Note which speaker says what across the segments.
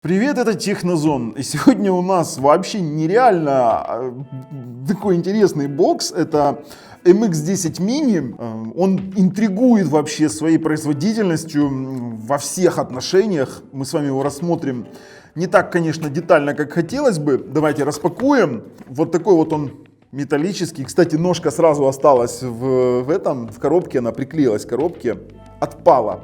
Speaker 1: Привет, это Технозон. И сегодня у нас вообще нереально такой интересный бокс. Это MX-10 Mini. Он интригует вообще своей производительностью во всех отношениях. Мы с вами его рассмотрим не так, конечно, детально, как хотелось бы. Давайте распакуем. Вот такой вот он металлический. Кстати, ножка сразу осталась в коробке, она приклеилась к коробке. Отпала,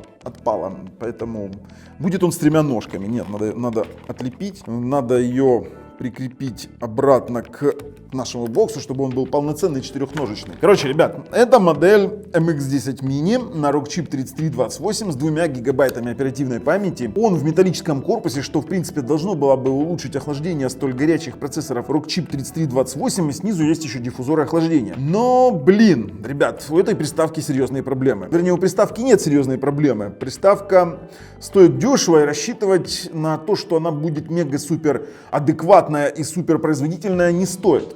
Speaker 1: поэтому будет он с тремя ножками. Нет, надо отлепить, надо ее прикрепить обратно к нашему боксу, чтобы он был полноценный четырехножечный. Короче, ребят, это модель MX-10 Mini на Rockchip 3328 с 2 гигабайтами оперативной памяти. Он в металлическом корпусе, что в принципе должно было бы улучшить охлаждение столь горячих процессоров Rockchip 3328, и снизу есть еще диффузоры охлаждения. Но, блин, ребят, у этой приставки серьезные проблемы. Вернее, у приставки нет серьезной проблемы. Приставка стоит дешево, и рассчитывать на то, что она будет мега-супер адекватная и супер производительная, не стоит.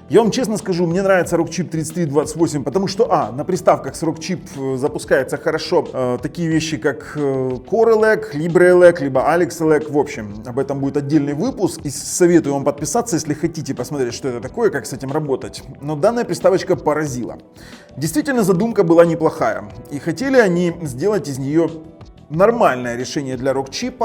Speaker 1: Я вам честно скажу, мне нравится Rockchip 3328, потому что, на приставках с Rockchip запускается хорошо такие вещи, как Core Elec, Libre Elec, либо Alex Elec. В общем, об этом будет отдельный выпуск. И советую вам подписаться, если хотите посмотреть, что это такое, как с этим работать. Но данная приставочка поразила. Действительно, задумка была неплохая. И хотели они сделать из нее нормальное решение для Rockchip,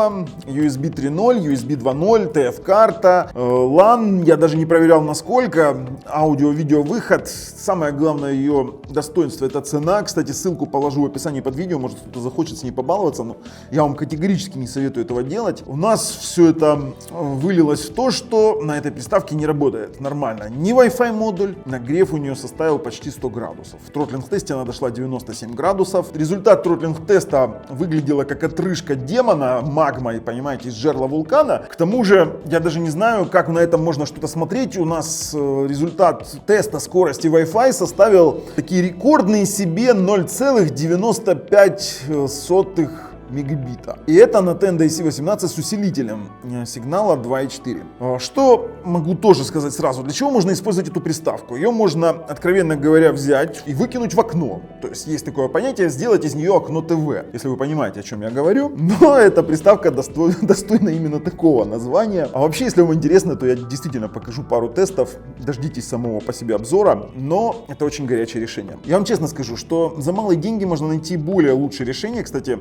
Speaker 1: USB 3.0, USB 2.0, TF-карта, LAN, я даже не проверял насколько, аудио-видео выход. Самое главное ее достоинство — это цена. Кстати, ссылку положу в описании под видео, может кто-то захочет с ней побаловаться, но я вам категорически не советую этого делать. У нас все это вылилось в то, что на этой приставке не работает нормально ни Wi-Fi модуль, нагрев у нее составил почти 100 градусов. В тротлинг-тесте она дошла 97 градусов. Результат тротлинг-теста выглядел как отрыжка демона магмой, понимаете, из жерла вулкана. К тому же, я даже не знаю, как на этом можно что-то смотреть. У нас результат теста скорости Wi-Fi составил такие рекордные себе 0,95 мегабита. И это на Tenda EC18 с усилителем сигнала 2.4. Что могу тоже сказать сразу, для чего можно использовать эту приставку? Ее можно, откровенно говоря, взять и выкинуть в окно. То есть есть такое понятие — сделать из нее окно ТВ, если вы понимаете, о чем я говорю. Но эта приставка достойна именно такого названия. А вообще, если вам интересно, то я действительно покажу пару тестов. Дождитесь самого по себе обзора. Но это очень горячее решение. Я вам честно скажу, что за малые деньги можно найти более лучшие решения. Кстати,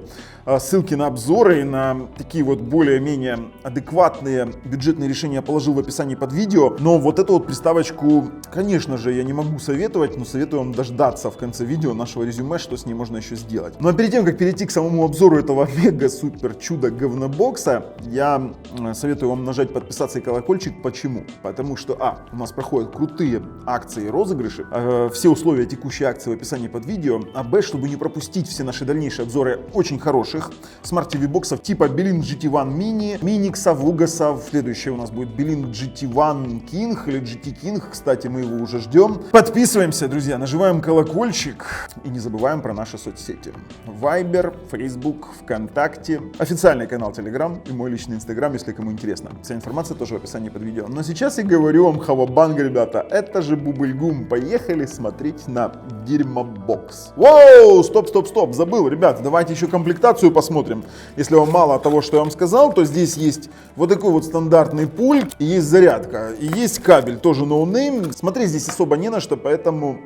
Speaker 1: ссылки на обзоры и на такие вот более-менее адекватные бюджетные решения я положил в описании под видео. Но вот эту вот приставочку, конечно же, я не могу советовать, но советую вам дождаться в конце видео нашего резюме, что с ней можно еще сделать. Ну а перед тем, как перейти к самому обзору этого мега-супер-чудо-говнобокса, я советую вам нажать подписаться и колокольчик. Почему? Потому что, у нас проходят крутые акции и розыгрыши. Все условия текущей акции в описании под видео. А чтобы не пропустить все наши дальнейшие обзоры очень хороших смарт-TV-боксов типа Belink GT1 Mini, Minixов, Lugosов. Следующее у нас будет Belink GT1 King или GT King. Кстати, мы его уже ждем. Подписываемся, друзья, нажимаем колокольчик и не забываем про наши соцсети. Viber, Facebook, ВКонтакте, официальный канал Telegram и мой личный Instagram, если кому интересно. Вся информация тоже в описании под видео. Но сейчас я говорю вам хавабанг, ребята. Это же Бубльгум. Поехали смотреть на дерьмобокс. Воу, стоп, забыл, ребят, давайте еще комплектацию посмотрим. Если вам мало того, что я вам сказал, то здесь есть вот такой вот стандартный пульт, и есть зарядка, и есть кабель, тоже ноунейм. Смотреть здесь особо не на что, поэтому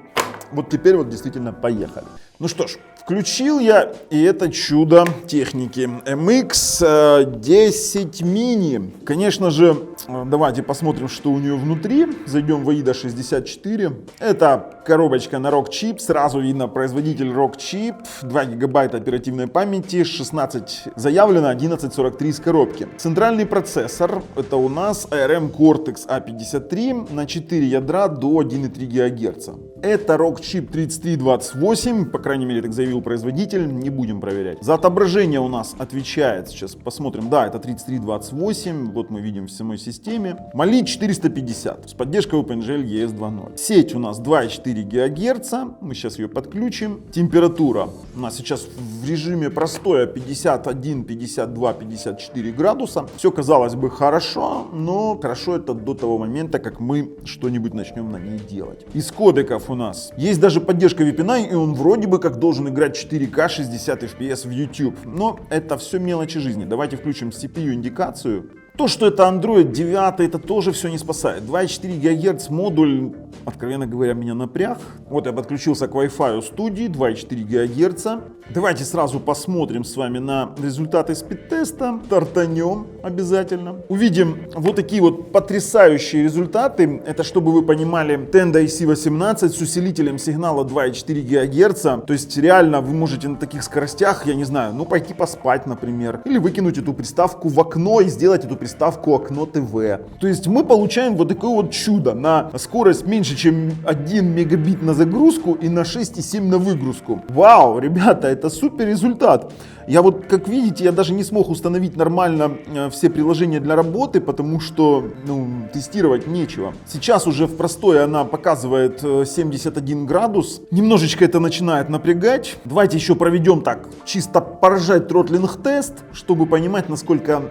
Speaker 1: вот теперь вот действительно поехали. Ну что ж, включил я и это чудо техники MX-10 Mini. Конечно же, давайте посмотрим, что у нее внутри. Зайдем в AIDA 64. Это коробочка на Rockchip. Сразу видно производитель Rockchip. 2 гигабайта оперативной памяти, 16 заявлено, 1143 из коробки. Центральный процессор. Это у нас ARM Cortex A53 на 4 ядра до 1,3 ГГц. Это Rockchip 3328, по крайней мере так заявил производитель, не будем проверять. За отображение у нас отвечает, сейчас посмотрим, да, это 3328, вот мы видим в самой системе. Mali 450 с поддержкой OpenGL ES 2.0. Сеть у нас 2,4 ГГц, мы сейчас ее подключим. Температура у нас сейчас в режиме простоя 51, 52, 54 градуса. Все, казалось бы, хорошо, но хорошо это до того момента, как мы что-нибудь начнем на ней делать. Из кодеков у нас есть даже поддержка VPN, и он вроде бы как должен играть 4К 60 FPS в YouTube. Но это все мелочи жизни. Давайте включим CPU-индикацию. То, что это Android 9, это тоже все не спасает. 2,4 ГГц модуль, откровенно говоря, меня напряг. Вот я подключился к Wi-Fi студии, 2,4 ГГц. Давайте сразу посмотрим с вами на результаты спид-теста. Тартанем обязательно. Увидим вот такие вот потрясающие результаты. Это, чтобы вы понимали, Tenda EC18 с усилителем сигнала 2,4 ГГц. То есть реально вы можете на таких скоростях, я не знаю, ну пойти поспать, например. Или выкинуть эту приставку в окно и сделать эту приставку окно ТВ. То есть мы получаем вот такое вот чудо на скорость меньше, чем 1 мегабит на загрузку и на 6,7 на выгрузку. Вау, ребята, это супер результат. Я вот, как видите, я даже не смог установить нормально все приложения для работы, потому что, тестировать нечего. Сейчас уже в простой она показывает 71 градус. Немножечко это начинает напрягать. Давайте еще проведем так, чисто поражать тротлинг-тест, чтобы понимать, насколько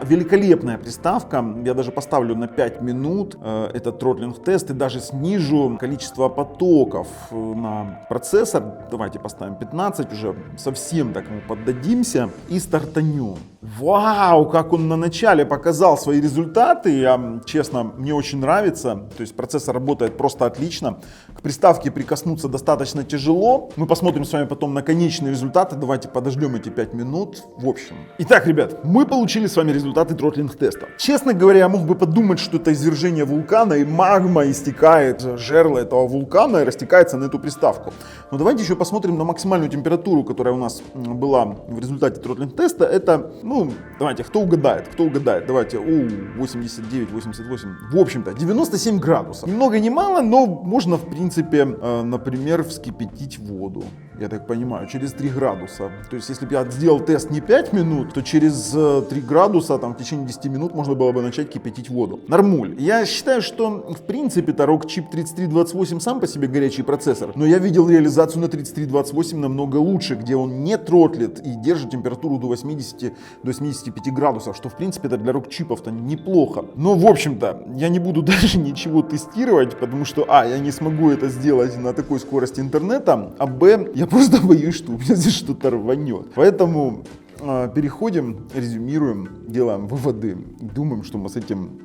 Speaker 1: великолепная приставка. Я даже поставлю на 5 минут этот тротлинг-тест и даже снижу количество потоков на процессор. Давайте поставим 15, уже совсем так ему поддадимся и стартанем. Вау, как он на начале показал свои результаты. Я, честно, мне очень нравится. То есть процессор работает просто отлично. К приставке прикоснуться достаточно тяжело. Мы посмотрим с вами потом на конечные результаты. Давайте подождем эти 5 минут. В общем. Итак, ребят, мы получили с вами результаты тротлинг-теста. Честно говоря, я мог бы подумать, что это извержение вулкана и магма истекает, жерло этого вулкана и растекается на эту приставку. Но давайте еще посмотрим на максимальную температуру, которая у нас была в результате тротлинг-теста. Это, давайте, кто угадает? Давайте, 89, 88, в общем-то, 97 градусов. Ни много ни мало, но можно, в принципе, например, вскипятить воду. Я так понимаю, через 3 градуса. То есть, если бы я сделал тест не 5 минут, то через 3 градуса, в течение 10 минут можно было бы начать кипятить воду. Нормуль. Я считаю, что, в принципе-то, Rockchip 3328 сам по себе горячий процессор, но я видел реализацию на 3328 намного лучше, где он не тротлит и держит температуру до 80-85 градусов, что, в принципе, это для Rockchip'ов-то неплохо. Но, в общем-то, я не буду даже ничего тестировать, потому что, я не смогу это сделать на такой скорости интернета, а б, я просто боюсь, что у меня здесь что-то рванет. Поэтому переходим, резюмируем, делаем выводы, думаем, что мы с этим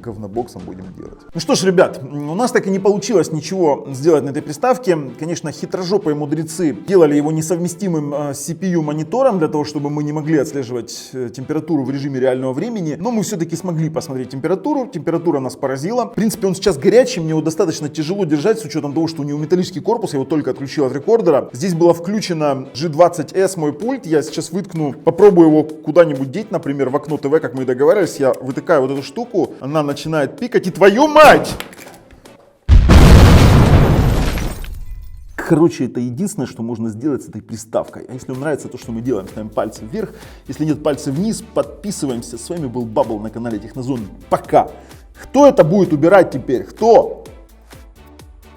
Speaker 1: говнобоксом будем делать. Ну что ж, ребят, у нас так и не получилось ничего сделать на этой приставке. Конечно, хитрожопые мудрецы делали его несовместимым с CPU-монитором, для того, чтобы мы не могли отслеживать температуру в режиме реального времени. Но мы все-таки смогли посмотреть температуру. Температура нас поразила. В принципе, он сейчас горячий, мне его достаточно тяжело держать, с учетом того, что у него металлический корпус, я его только отключил от рекордера. Здесь была включена G20S, мой пульт. Я сейчас выткну, попробую его куда-нибудь деть, например, в окно ТВ, как мы и договаривались. Я вытыкаю вот эту штуку, она начинает пикать, и твою мать! Короче, это единственное, что можно сделать с этой приставкой. А если вам нравится то, что мы делаем, ставим пальцы вверх. Если нет, пальцы вниз. Подписываемся. С вами был Бабл на канале Технозон. Пока. Кто это будет убирать теперь? Кто?